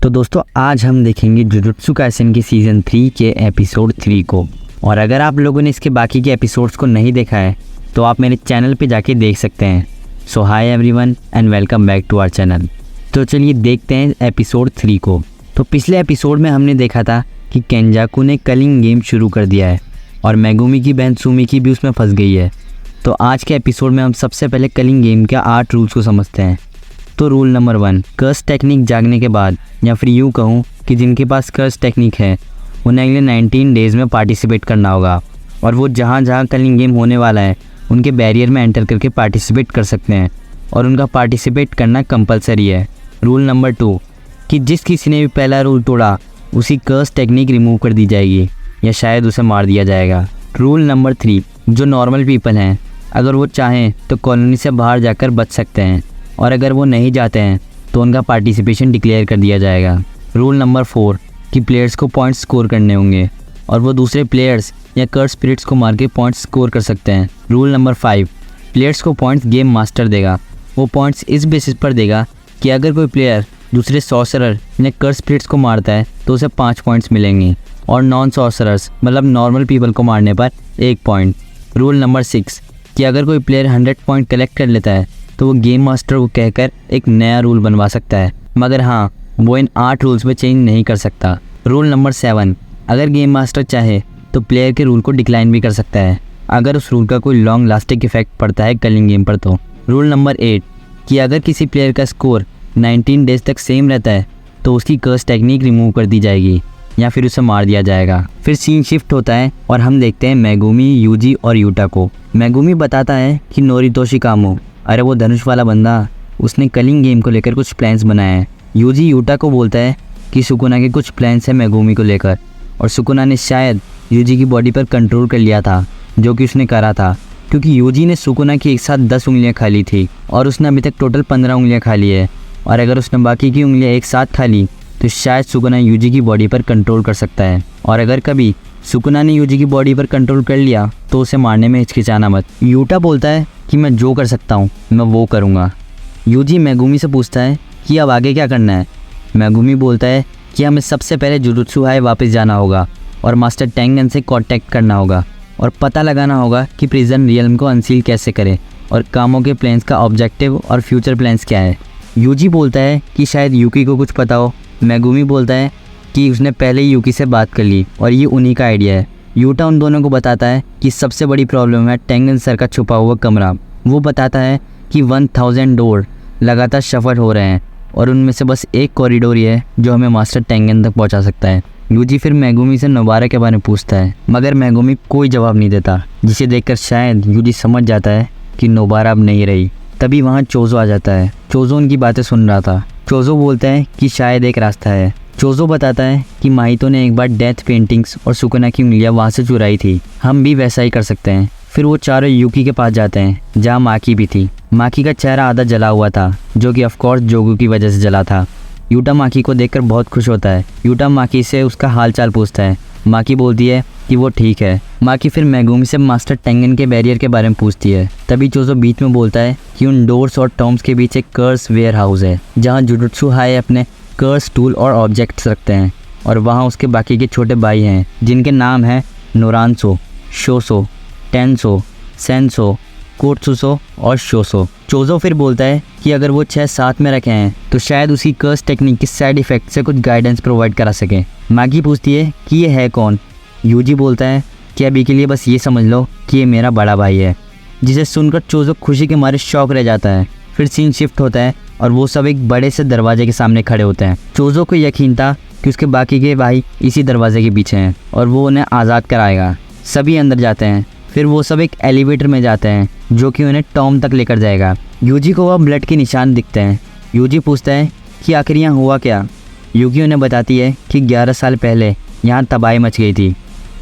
तो दोस्तों आज हम देखेंगे जुजुत्सु काइसेन की सीज़न 3 के एपिसोड 3 को। और अगर आप लोगों ने इसके बाकी के एपिसोड्स को नहीं देखा है तो आप मेरे चैनल पे जाके देख सकते हैं। So hi everyone and welcome back to our channel. तो चलिए देखते हैं एपिसोड 3 को। तो पिछले एपिसोड में हमने देखा था कि केंजाकू ने कलिंग गेम शुरू कर दिया है और मेगुमी की बहन सुमिकी भी उसमें फंस गई है। तो आज के एपिसोड में हम सबसे पहले कलिंग गेम के 8 रूल्स को समझते हैं। तो रूल नंबर 1, कर्स टेक्निक जागने के बाद, या फिर यूँ कहूँ कि जिनके पास कर्स टेक्निक है उन्हें अगले 19 डेज़ में पार्टिसिपेट करना होगा और वो जहाँ जहाँ कलिंग गेम होने वाला है उनके बैरियर में एंटर करके पार्टिसिपेट कर सकते हैं और उनका पार्टिसिपेट करना कंपलसरी है। रूल नंबर 2 कि जिस किसी ने भी पहला रूल तोड़ा उसी कर्स टेक्निक रिमूव कर दी जाएगी या शायद उसे मार दिया जाएगा। रूल नंबर 3, जो नॉर्मल पीपल हैं अगर वो चाहें तो कॉलोनी से बाहर जाकर बच सकते हैं और अगर वो नहीं जाते हैं तो उनका पार्टिसिपेशन डिक्लेयर कर दिया जाएगा। रूल नंबर 4 कि प्लेयर्स को पॉइंट्स स्कोर करने होंगे और वो दूसरे प्लेयर्स या कर्स स्पिरिट्स को मार के पॉइंट्स स्कोर कर सकते हैं। रूल नंबर 5 प्लेयर्स को पॉइंट्स गेम मास्टर देगा। वो पॉइंट्स इस बेसिस पर देगा कि अगर कोई प्लेयर दूसरे सॉर्सरर या कर्स स्पिरिट्स को मारता है तो उसे 5 पॉइंट्स मिलेंगे और नॉन सॉर्सरर्स मतलब नॉर्मल पीपल को मारने पर 1 पॉइंट। रूल नंबर 6 कि अगर कोई प्लेयर 100 पॉइंट कलेक्ट कर लेता है तो वो गेम मास्टर को कहकर एक नया रूल बनवा सकता है, मगर हाँ वो इन 8 रूल्स में चेंज नहीं कर सकता। रूल नंबर 7 अगर गेम मास्टर चाहे तो प्लेयर के रूल को डिक्लाइन भी कर सकता है अगर उस रूल का कोई लॉन्ग लास्टिंग इफेक्ट पड़ता है कलिंग गेम पर। तो रूल नंबर 8 कि अगर किसी प्लेयर का स्कोर 19 डेज तक सेम रहता है तो उसकी कर्स टेक्निक रिमूव कर दी जाएगी या फिर उसे मार दिया जाएगा। फिर सीन शिफ्ट होता है और हम देखते हैं मेगुमी, यूजी और यूटा को। मेगुमी बताता है कि नोरितोशी कामो, अरे वो धनुष वाला बंदा, उसने कलिंग गेम को लेकर कुछ प्लान्स बनाए हैं। यूजी यूटा को बोलता है कि सुकुना के कुछ प्लान्स हैं मेगुमी को लेकर और सुकुना ने शायद यूजी की बॉडी पर कंट्रोल कर लिया था, जो कि उसने करा था क्योंकि यूजी ने सुकुना की एक साथ 10 उंगलियां खा ली थी और उसने अभी तक टोटल 15 उंगलियां खा ली है और अगर उसने बाकी की उंगलियां एक साथ खा ली तो शायद सुकुना यूजी की बॉडी पर कंट्रोल कर सकता है और अगर कभी सुकुना ने यूजी की बॉडी पर कंट्रोल कर लिया तो उसे मारने में हिचकिचाना मत। यूटा बोलता है कि मैं जो कर सकता हूँ मैं वो करूँगा। यूजी मेगुमी से पूछता है कि अब आगे क्या करना है। मेगुमी बोलता है कि हमें सबसे पहले जुजुत्सु हाई वापस जाना होगा और मास्टर टेंगन से कॉन्टैक्ट करना होगा और पता लगाना होगा कि प्रिजन रियल्म को अनसील कैसे करें और कामों के प्लान्स का ऑब्जेक्टिव और फ्यूचर प्लान्स क्या है। यूजी बोलता है कि शायद यूकी को कुछ पता हो। मेगुमी बोलता है कि उसने पहले ही यूकी से बात कर ली और ये उन्हीं का आइडिया है। यूटा उन दोनों को बताता है कि सबसे बड़ी प्रॉब्लम है टेंगन सर का छुपा हुआ कमरा। वो बताता है कि 1000 डोर लगातार शफल हो रहे हैं और उनमें से बस एक कॉरिडोर ही है जो हमें मास्टर टेंगन तक पहुंचा सकता है। यूजी फिर मेगुमी से नोबारा के बारे में पूछता है मगर मेगुमी कोई जवाब नहीं देता, जिसे देखकर शायद यूजी समझ जाता है कि नोबारा अब नहीं रही। तभी वहाँ चोजो आ जाता है। चोजो उनकी बातें सुन रहा था। चोजो बोलता है कि शायद एक रास्ता है। चोजो बताता है कि माहितो ने एक बार डेथ पेंटिंग्स और सुकुना की उंगलियां वहाँ से चुराई थी, हम भी वैसा ही कर सकते हैं। फिर वो चारों यूकी के पास जाते हैं जहाँ माकी भी थी। माकी का चेहरा आधा जला हुआ था जो कि ऑफकोर्स जोगू की वजह से जला था। यूटा माकी को देखकर बहुत खुश होता है। यूटा माकी से उसका हाल चाल पूछता है। माकी बोलती है कि वो ठीक है। माकी फिर मेगुमी से मास्टर टेंगन के बैरियर के बारे में पूछती है। तभी चोजो बीच में बोलता है कि उन डोर्स और टॉम्स के बीच एक कर्स वेयर हाउस है जहाँ जुजुत्सु हाई अपने कर्स टूल और ऑब्जेक्ट्स रखते हैं और वहाँ उसके बाकी के छोटे भाई हैं जिनके नाम हैं नोरानसो, शोसो, टेंसो, सेंसो, कोत्सुसो और शोसो। चोजो फिर बोलता है कि अगर वो 6 साथ में रखे हैं तो शायद उसी कर्स टेक्निक के साइड इफेक्ट से कुछ गाइडेंस प्रोवाइड करा सके। मागी पूछती है कि ये है कौन। यूजी बोलता है कि अभी के लिए बस ये समझ लो कि ये मेरा बड़ा भाई है, जिसे सुनकर चोजो खुशी के मारे शौक रह जाता है। फिर सीन शिफ्ट होता है और वो सब एक बड़े से दरवाजे के सामने खड़े होते हैं। चोजो को यकीन था कि उसके बाकी के भाई इसी दरवाजे के पीछे हैं और वो उन्हें आज़ाद कराएगा। सभी अंदर जाते हैं। फिर वो सब एक एलिवेटर में जाते हैं जो कि उन्हें टॉम तक लेकर जाएगा। यूजी को वह ब्लड के निशान दिखते हैं। यूजी पूछता है कि आखिर यहाँ हुआ क्या। यूकी उन्हें बताती है कि 11 साल पहले यहाँ तबाही मच गई थी।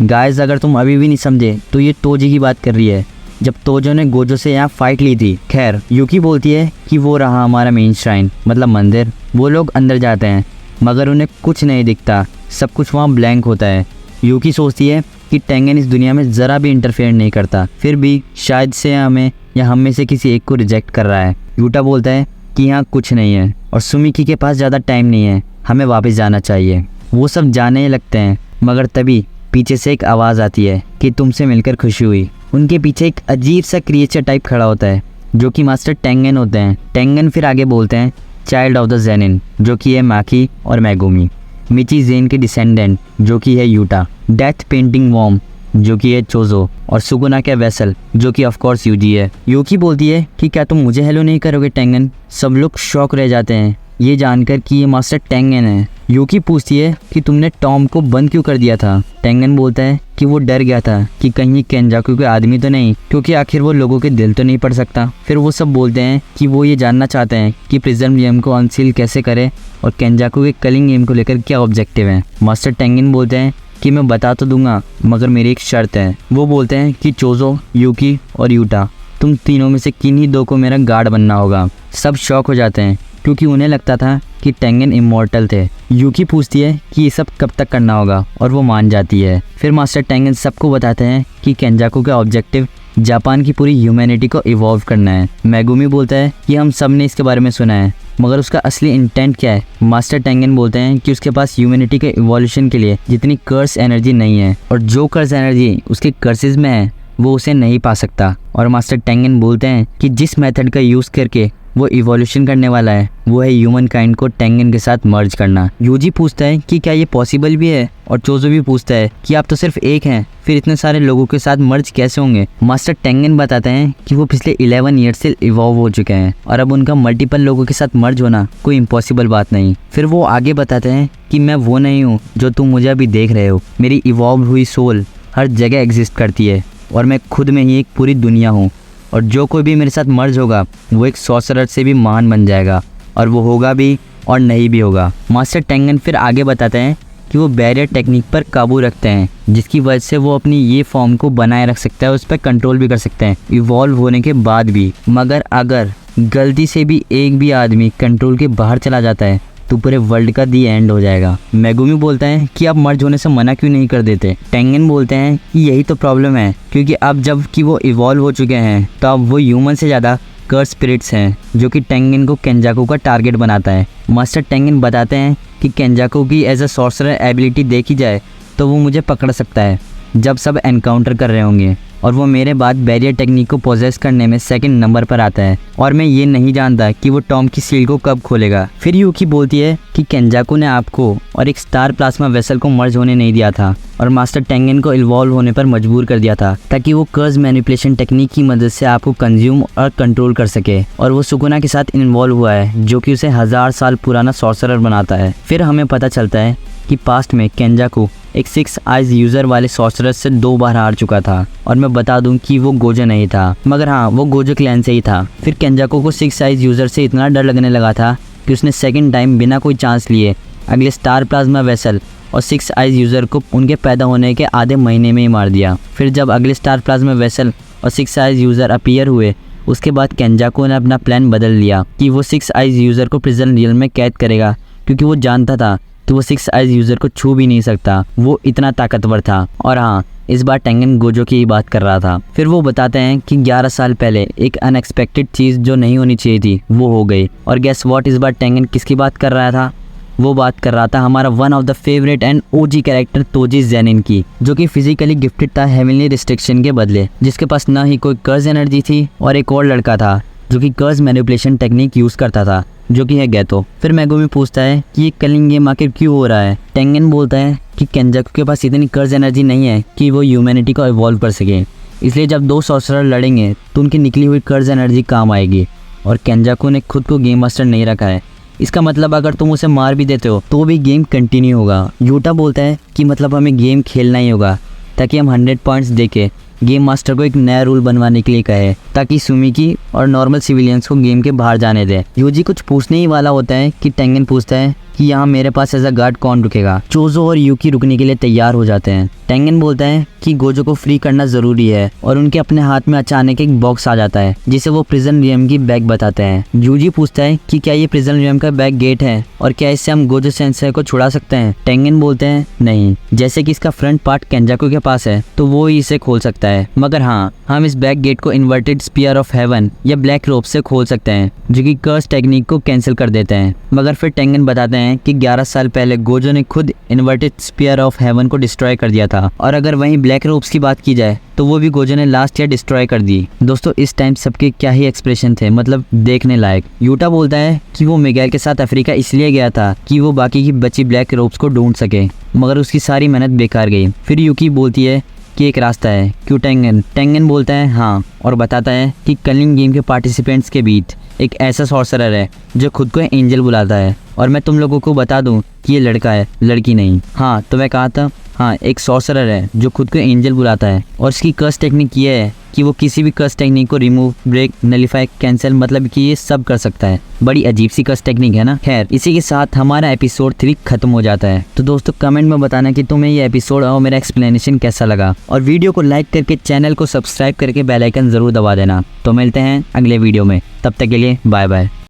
गाइस अगर तुम अभी भी नहीं समझे तो ये तोजी की बात कर रही है, जब तोजो ने गोजो से यहाँ फाइट ली थी। खैर यूकी बोलती है कि वो रहा हमारा मेन श्राइन मतलब मंदिर। वो लोग अंदर जाते हैं मगर उन्हें कुछ नहीं दिखता, सब कुछ वहाँ ब्लैंक होता है। यूकी सोचती है कि टेंगन इस दुनिया में ज़रा भी इंटरफेयर नहीं करता, फिर भी शायद से हमें या हम में से किसी एक को रिजेक्ट कर रहा है। यूटा बोलता है कि यहाँ कुछ नहीं है और सुमिकी के पास ज़्यादा टाइम नहीं है, हमें वापस जाना चाहिए। वो सब जाने लगते हैं, मगर तभी पीछे से एक आवाज़ आती है कि तुमसे मिलकर खुशी हुई। उनके पीछे एक अजीब सा क्रिएचर टाइप खड़ा होता है जो कि मास्टर टेंगन होते हैं। टेंगन फिर आगे बोलते हैं चाइल्ड ऑफ द जेनिन, जो कि है माकी और मैगुमी, मिची जेन के डिसेंडेंट जो कि है यूटा, डेथ पेंटिंग वॉर्म जो कि है चोजो, और सुगुना के वेसल जो कि ऑफ कोर्स यूजी है। यूकी बोलती है कि क्या तुम मुझे हेलो नहीं करोगे टेंगन। सब लोग शॉक रह जाते हैं ये जानकर कि ये मास्टर टेंगन है। यूकी पूछती है कि तुमने टॉम को बंद क्यों कर दिया था। टेंगन बोलता है कि वो डर गया था कि कहीं केंजाकू के आदमी तो नहीं, क्योंकि आखिर वो लोगों के दिल तो नहीं पढ़ सकता। फिर वो सब बोलते हैं कि वो ये जानना चाहते हैं कि प्रिजन गेम को अनसील कैसे करे और केंजाकू के कलिंग गेम को लेकर क्या ऑब्जेक्टिव है। मास्टर टेंगन बोलते हैं कि मैं बता तो दूंगा, मगर मेरी एक शर्त है। वो बोलते हैं कि चोजो, यूकी और यूटा, तुम तीनों में से किन्हीं दो को मेरा गार्ड बनना होगा। सब शॉक हो जाते हैं क्योंकि उन्हें लगता था कि टेंगन इमॉर्टल थे। यूकी पूछती है कि ये सब कब तक करना होगा और वो मान जाती है। फिर मास्टर टेंगन सबको बताते हैं कि केंजाकू का ऑब्जेक्टिव जापान की पूरी ह्यूमैनिटी को इवॉल्व करना है। मैगुमी बोलता है कि हम सब ने इसके बारे में सुना है, मगर उसका असली इंटेंट क्या है। मास्टर टेंगन बोलते हैं कि उसके पास ह्यूमैनिटी के इवोल्यूशन के लिए जितनी कर्स एनर्जी नहीं है, और जो कर्स एनर्जी उसके कर्सेस में है वो उसे नहीं पा सकता। और मास्टर टेंगन बोलते हैं कि जिस मेथड का यूज़ करके वो इवोल्यूशन करने वाला है वो है ह्यूमन काइंड को टेंगन के साथ मर्ज करना। यूजी पूछता है कि क्या ये पॉसिबल भी है, और चोजो भी पूछता है कि आप तो सिर्फ एक हैं, फिर इतने सारे लोगों के साथ मर्ज कैसे होंगे। मास्टर टेंगन बताते हैं कि वो पिछले 11 ईयर से इवॉल्व हो चुके हैं और अब उनका मल्टीपल लोगों के साथ मर्ज होना कोई इम्पॉसिबल बात नहीं। फिर वो आगे बताते हैं कि मैं वो नहीं हूँ जो तुम मुझे अभी देख रहे हो। मेरी इवॉल्व हुई सोल हर जगह एग्जिस्ट करती है और मैं खुद में ही एक पूरी दुनिया हूँ, और जो कोई भी मेरे साथ मर्ज होगा वो एक सॉर्सरर से भी महान बन जाएगा, और वो होगा भी और नहीं भी होगा। मास्टर टेंगन फिर आगे बताते हैं कि वो बैरियर टेक्निक पर काबू रखते हैं, जिसकी वजह से वो अपनी ये फॉर्म को बनाए रख सकता है, उस पर कंट्रोल भी कर सकते हैं इवॉल्व होने के बाद भी। मगर अगर गलती से भी एक भी आदमी कंट्रोल के बाहर चला जाता है तो पूरे वर्ल्ड का दी एंड हो जाएगा। मैगुमी बोलता है कि आप मर्ज होने से मना क्यों नहीं कर देते। टेंगन बोलते हैं कि यही तो प्रॉब्लम है, क्योंकि अब जब कि वो इवॉल्व हो चुके हैं तो अब वो ह्यूमन से ज़्यादा कर्स स्पिरिट्स हैं, जो कि टेंगन को केंजाकू का टारगेट बनाता है। मास्टर टेंगन बताते हैं कि केंजाकू की एज अ सॉर्सरर एबिलिटी देखी जाए तो वो मुझे पकड़ सकता है जब सब एनकाउंटर कर रहे होंगे, और वो मेरे बाद बैरियर टेक्निक को पोजेस करने में सेकंड नंबर पर आता है, और मैं ये नहीं जानता कि वो टॉम की सील को कब खोलेगा। फिर यूकी बोलती है कि केंजाकू ने आपको और एक स्टार प्लाज्मा वेसल को मर्ज होने नहीं दिया था और मास्टर टेंगन को इन्वॉल्व होने पर मजबूर कर दिया था, ताकि वो कर्स मैनिपुलेशन टेक्निक की मदद से आपको कंज्यूम और कंट्रोल कर सके। और वो सुकुना के साथ इन्वॉल्व हुआ है, जो कि उसे 1000 साल पुराना सॉर्सरर बनाता है। फिर हमें पता चलता है कि पास्ट में केंजाकू एक 6 आइज यूजर वाले सॉर्सरर से 2 बार हार चुका था, और मैं बता दूं कि वो गोजो नहीं था, मगर हाँ वो गोजो क्लैन से ही था। फिर केंजाकू को 6 आइज यूजर से इतना डर लगने लगा था कि उसने सेकंड टाइम बिना कोई चांस लिए अगले स्टार प्लाज्मा वेसल और 6 आइज यूजर को उनके पैदा होने के आधे महीने में ही मार दिया। फिर जब अगले स्टार प्लाज्मा वेसल और 6 आइज यूजर अपीयर हुए, उसके बाद केंजाकू ने अपना प्लान बदल लिया कि वो 6 आइज यूजर को प्रिजन रियल में कैद करेगा, क्योंकि वो जानता था तो वो 6 आइज यूजर को छू भी नहीं सकता, वो इतना ताकतवर था। और हाँ, इस बार टेंगन गोजो की ही बात कर रहा था। फिर वो बताते हैं कि 11 साल पहले एक अनएक्सपेक्टेड चीज़ जो नहीं होनी चाहिए थी वो हो गई। और गेस व्हाट, इस बार टेंगन किसकी बात कर रहा था? वो बात कर रहा था हमारा one of the favourite and OG character Toji Zenin की, जो कि फिजिकली गिफ्टेड था हेवनली रिस्ट्रिक्शन के बदले, जिसके पास ना ही कोई कर्ज एनर्जी थी, और एक और लड़का था जो कि कर्ज मैनिपुलेशन टेक्निक यूज़ करता था, जो कि है गैतो। फिर मैगुमी पूछता है कि ये कलिंग गेम आखिर क्यों हो रहा है। टेंगन बोलता है कि केंजाकू के पास इतनी कर्ज एनर्जी नहीं है कि वो ह्यूमैनिटी को इवॉल्व कर सके, इसलिए जब 2 सॉर्सरर लड़ेंगे तो उनकी निकली हुई कर्ज एनर्जी काम आएगी, और केंजाकू ने खुद को गेम मास्टर नहीं रखा है, इसका मतलब अगर तुम उसे मार भी देते हो तो भी गेम कंटिन्यू होगा। यूटा बोलता है कि मतलब हमें गेम खेलना ही होगा, ताकि हम 100 पॉइंट्स देके गेम मास्टर को एक नया रूल बनवाने के लिए कहे, ताकि सुमिकी और नॉर्मल सिविलियंस को गेम के बाहर जाने दे। यूजी कुछ पूछने ही वाला होता है कि टेंगन पूछता है कि यहाँ मेरे पास एज अ गार्ड कौन रुकेगा। चोजो और यूकी रुकने के लिए तैयार हो जाते हैं। टेंगन बोलता है कि गोजो को फ्री करना जरूरी है, और उनके अपने हाथ में अचानक एक बॉक्स आ जाता है जिसे वो प्रिजन रियम की बैग बताते हैं। यूजी पूछता है कि क्या ये प्रिजन रियम का बैग गेट है, और क्या इससे हम गोजो सेंसर को छुड़ा सकते हैं। टेंगन बोलते हैं नहीं, जैसे कि इसका फ्रंट पार्ट केंजाकू के पास है तो वो ही इसे खोल सकता है, मगर हाँ हम इस बैग गेट को इन्वर्टेड स्पीयर ऑफ हेवन या ब्लैक रोप से खोल सकते हैं, जो कि कर्स टेक्निक को कैंसिल कर देते हैं। मगर फिर टेंगन बताते हैं हैं कि 11 साल पहले गोजो ने खुद इन्वर्टेड स्पीयर ऑफ हेवन को डिस्ट्रॉय कर दिया था। और अगर वहीं ब्लैक रोब्स की बात की जाए तो वो भी गोजो ने लास्ट ईयर डिस्ट्रॉय कर दी। दोस्तों इस टाइम सबके क्या ही एक्सप्रेशन थे, मतलब देखने लायक। यूटा बोलता है कि वो मिगेल के साथ अफ्रीका इसलिए गया था कि वो बाकी की बची ब्लैक रोब्स को ढूंढ सके, मगर उसकी सारी मेहनत बेकार गई। फिर यूकी बोलती है कि एक रास्ता है, क्यों टेंगन? टेंगन बोलता है हाँ, और बताता है कि कलिंग गेम के पार्टिसिपेंट्स के बीच एक ऐसा सॉर्सरर है जो खुद को एंजल बुलाता है। और मैं तुम लोगों को बता दूं कि ये लड़का है, लड़की नहीं। हाँ तो मैं कहा था, हाँ एक सॉर्सरर है जो खुद को एंजल बुलाता है, और इसकी कर्स टेक्निक ये है कि वो किसी भी कर्स टेक्निक को रिमूव, ब्रेक, नलीफाई, कैंसिल, मतलब कि ये सब कर सकता है। बड़ी अजीब सी कर्स टेक्निक है ना। खैर इसी के साथ हमारा एपिसोड 3 खत्म हो जाता है। तो दोस्तों कमेंट में बताना कि तुम्हें ये एपिसोड और मेरा एक्सप्लेनेशन कैसा लगा, और वीडियो को लाइक करके चैनल को सब्सक्राइब करके बेल आइकन जरूर दबा देना। तो मिलते हैं अगले वीडियो में, तब तक के लिए बाय बाय।